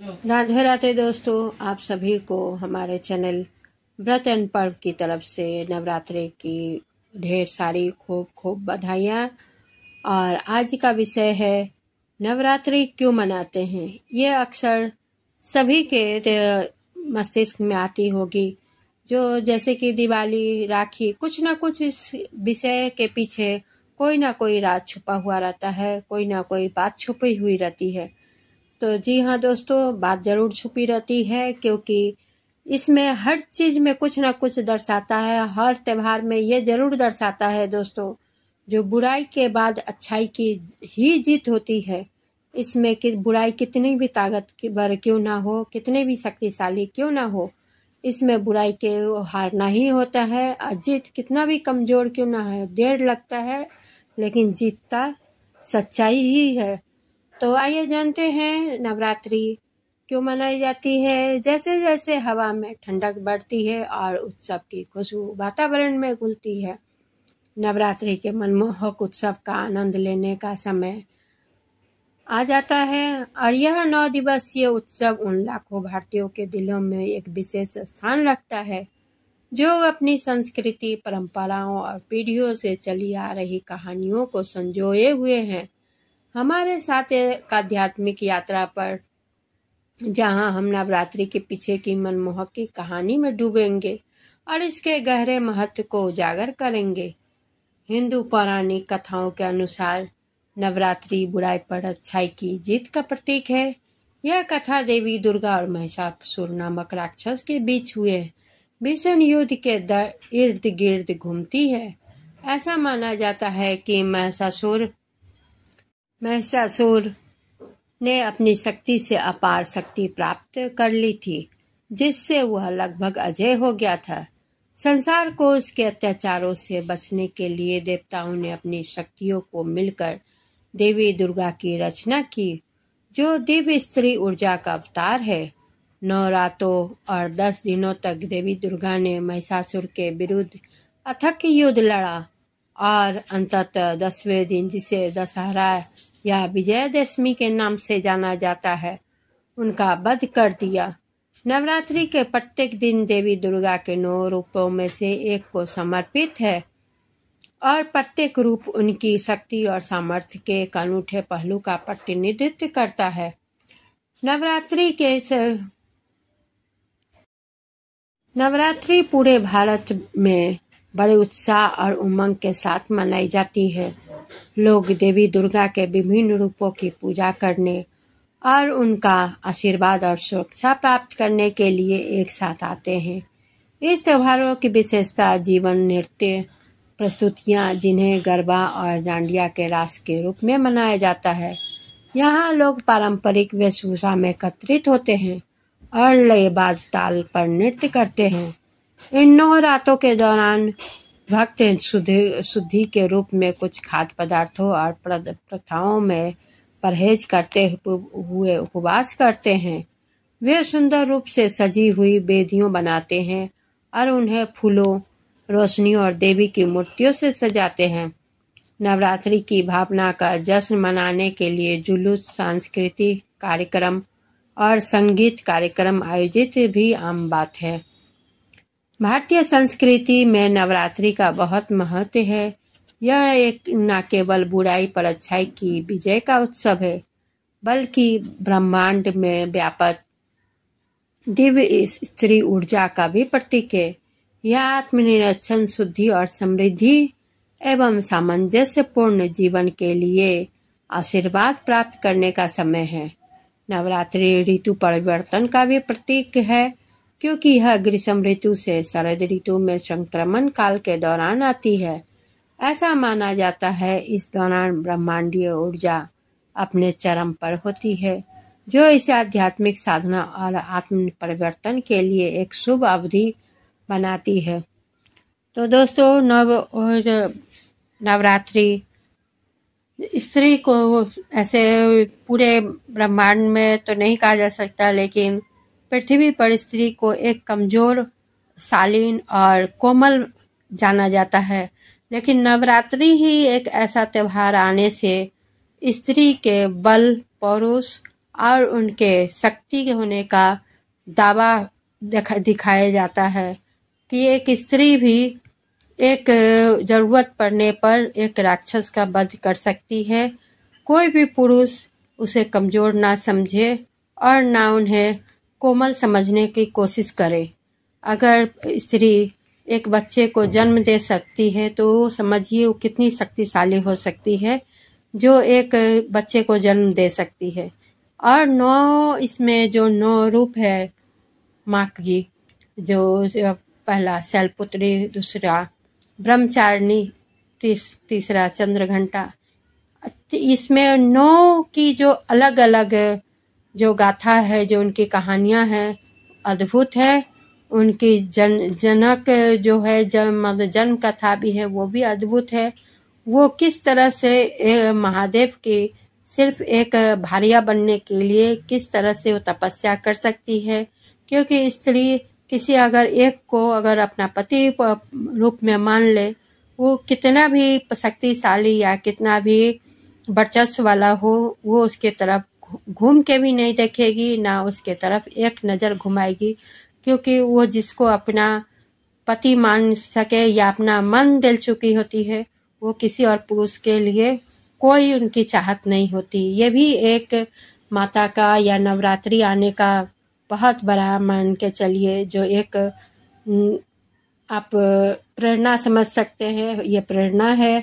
राधे राधे दोस्तों, आप सभी को हमारे चैनल व्रत एंड पर्व की तरफ से नवरात्रि की ढेर सारी खूब खूब बधाइयाँ। और आज का विषय है नवरात्रि क्यों मनाते हैं। ये अक्सर सभी के मस्तिष्क में आती होगी, जो जैसे कि दिवाली, राखी, कुछ ना कुछ इस विषय के पीछे कोई ना कोई राज छुपा हुआ रहता है, कोई ना कोई बात छुपी हुई रहती है। तो जी हाँ दोस्तों, बात जरूर छुपी रहती है, क्योंकि इसमें हर चीज में कुछ ना कुछ दर्शाता है। हर त्योहार में ये जरूर दर्शाता है दोस्तों, जो बुराई के बाद अच्छाई की ही जीत होती है। इसमें कि बुराई कितनी भी ताकतवर क्यों ना हो, कितने भी शक्तिशाली क्यों ना हो, इसमें बुराई के हारना ही होता है। और जीत कितना भी कमजोर क्यों ना है, देर लगता है लेकिन जीतता सच्चाई ही है। तो आइए जानते हैं नवरात्रि क्यों मनाई जाती है। जैसे जैसे हवा में ठंडक बढ़ती है और उत्सव की खुशबू वातावरण में घुलती है, नवरात्रि के मनमोहक उत्सव का आनंद लेने का समय आ जाता है। और यह 9 दिवसीय उत्सव उन लाखों भारतीयों के दिलों में एक विशेष स्थान रखता है, जो अपनी संस्कृति, परंपराओं और पीढ़ियों से चली आ रही कहानियों को संजोए हुए हैं। हमारे साथ एक आध्यात्मिक यात्रा पर, जहां हम नवरात्रि के पीछे की मनमोहक की कहानी में डूबेंगे और इसके गहरे महत्व को उजागर करेंगे। हिंदू पौराणिक कथाओं के अनुसार नवरात्रि बुराई पर अच्छाई की जीत का प्रतीक है। यह कथा देवी दुर्गा और महिषासुर नामक राक्षस के बीच हुए भीषण युद्ध के इर्द गिर्द घूमती है। ऐसा माना जाता है कि महिषासुर ने अपनी शक्ति से अपार शक्ति प्राप्त कर ली थी, जिससे वह लगभग अजय हो गया था। संसार को उसके अत्याचारों से बचने के लिए देवताओं ने अपनी शक्तियों को मिलकर देवी दुर्गा की रचना की, जो दिव्य स्त्री ऊर्जा का अवतार है। 9 रातों और 10 दिनों तक देवी दुर्गा ने महिषासुर के विरुद्ध अथक युद्ध लड़ा और अंततः 10वें दिन, जिसे दशहरा या विजयदशमी के नाम से जाना जाता है, उनका वध कर दिया। नवरात्रि के प्रत्येक दिन देवी दुर्गा के 9 रूपों में से एक को समर्पित है और प्रत्येक रूप उनकी शक्ति और सामर्थ्य के एक अनूठे पहलू का प्रतिनिधित्व करता है। नवरात्रि पूरे भारत में बड़े उत्साह और उमंग के साथ मनाई जाती है। लोग देवी दुर्गा के विभिन्न रूपों की पूजा करने और उनका आशीर्वाद और सुरक्षा प्राप्त करने के लिए एक साथ आते हैं। इस त्योहारों की विशेषता जीवन नृत्य प्रस्तुतियां, जिन्हें गरबा और डांडिया के रास के रूप में मनाया जाता है। यहाँ लोग पारंपरिक वेशभूषा में एकत्रित होते हैं और लयबाज ताल पर नृत्य करते हैं। इन 9 रातों के दौरान भक्त शुद्धि के रूप में कुछ खाद्य पदार्थों और प्रथाओं में परहेज करते हुए उपवास करते हैं। वे सुंदर रूप से सजी हुई वेदियां बनाते हैं और उन्हें फूलों, रोशनियों और देवी की मूर्तियों से सजाते हैं। नवरात्रि की भावना का जश्न मनाने के लिए जुलूस, सांस्कृतिक कार्यक्रम और संगीत कार्यक्रम आयोजित भी आम बात है। भारतीय संस्कृति में नवरात्रि का बहुत महत्व है। यह एक न केवल बुराई पर अच्छाई की विजय का उत्सव है, बल्कि ब्रह्मांड में व्यापक दिव्य स्त्री ऊर्जा का भी प्रतीक है। यह आत्मनिरीक्षण, शुद्धि और समृद्धि एवं सामंजस्यपूर्ण जीवन के लिए आशीर्वाद प्राप्त करने का समय है। नवरात्रि ऋतु परिवर्तन का भी प्रतीक है, क्योंकि यह ग्रीष्म ऋतु से शरद ऋतु में संक्रमण काल के दौरान आती है। ऐसा माना जाता है इस दौरान ब्रह्मांडीय ऊर्जा अपने चरम पर होती है, जो इसे आध्यात्मिक साधना और आत्म परिवर्तन के लिए एक शुभ अवधि बनाती है। तो दोस्तों, नवरात्रि स्त्री को ऐसे पूरे ब्रह्मांड में तो नहीं कहा जा सकता, लेकिन पृथ्वी पर स्त्री को एक कमजोर, शालीन और कोमल जाना जाता है। लेकिन नवरात्रि ही एक ऐसा त्योहार आने से स्त्री के बल, पौरुष और उनके शक्ति के होने का दावा दिखाया जाता है कि एक स्त्री भी एक जरूरत पड़ने पर एक राक्षस का वध कर सकती है। कोई भी पुरुष उसे कमजोर ना समझे और ना उन्हें कोमल समझने की कोशिश करे। अगर स्त्री एक बच्चे को जन्म दे सकती है तो समझिए वो कितनी शक्तिशाली हो सकती है, जो एक बच्चे को जन्म दे सकती है। और 9 इसमें जो 9 रूप है माँ की, जो पहला शैलपुत्री, दूसरा ब्रह्मचारिणी, तीसरा चंद्रघंटा, इसमें 9 की जो अलग अलग जो गाथा है, जो उनकी कहानियां हैं, अद्भुत है। उनकी जनक जो है जन्म कथा भी है, वो भी अद्भुत है। वो किस तरह से महादेव की सिर्फ एक भारिया बनने के लिए किस तरह से वो तपस्या कर सकती है, क्योंकि स्त्री किसी अगर एक को अगर अपना पति रूप में मान ले, वो कितना भी शक्तिशाली या कितना भी वर्चस्व वाला हो, वो उसके तरफ घूम के भी नहीं देखेगी, ना उसके तरफ एक नज़र घुमाएगी, क्योंकि वो जिसको अपना पति मान सके या अपना मन दिल चुकी होती है, वो किसी और पुरुष के लिए कोई उनकी चाहत नहीं होती। ये भी एक माता का या नवरात्रि आने का बहुत बड़ा मान के चलिए, जो एक आप प्रेरणा समझ सकते हैं, ये प्रेरणा है।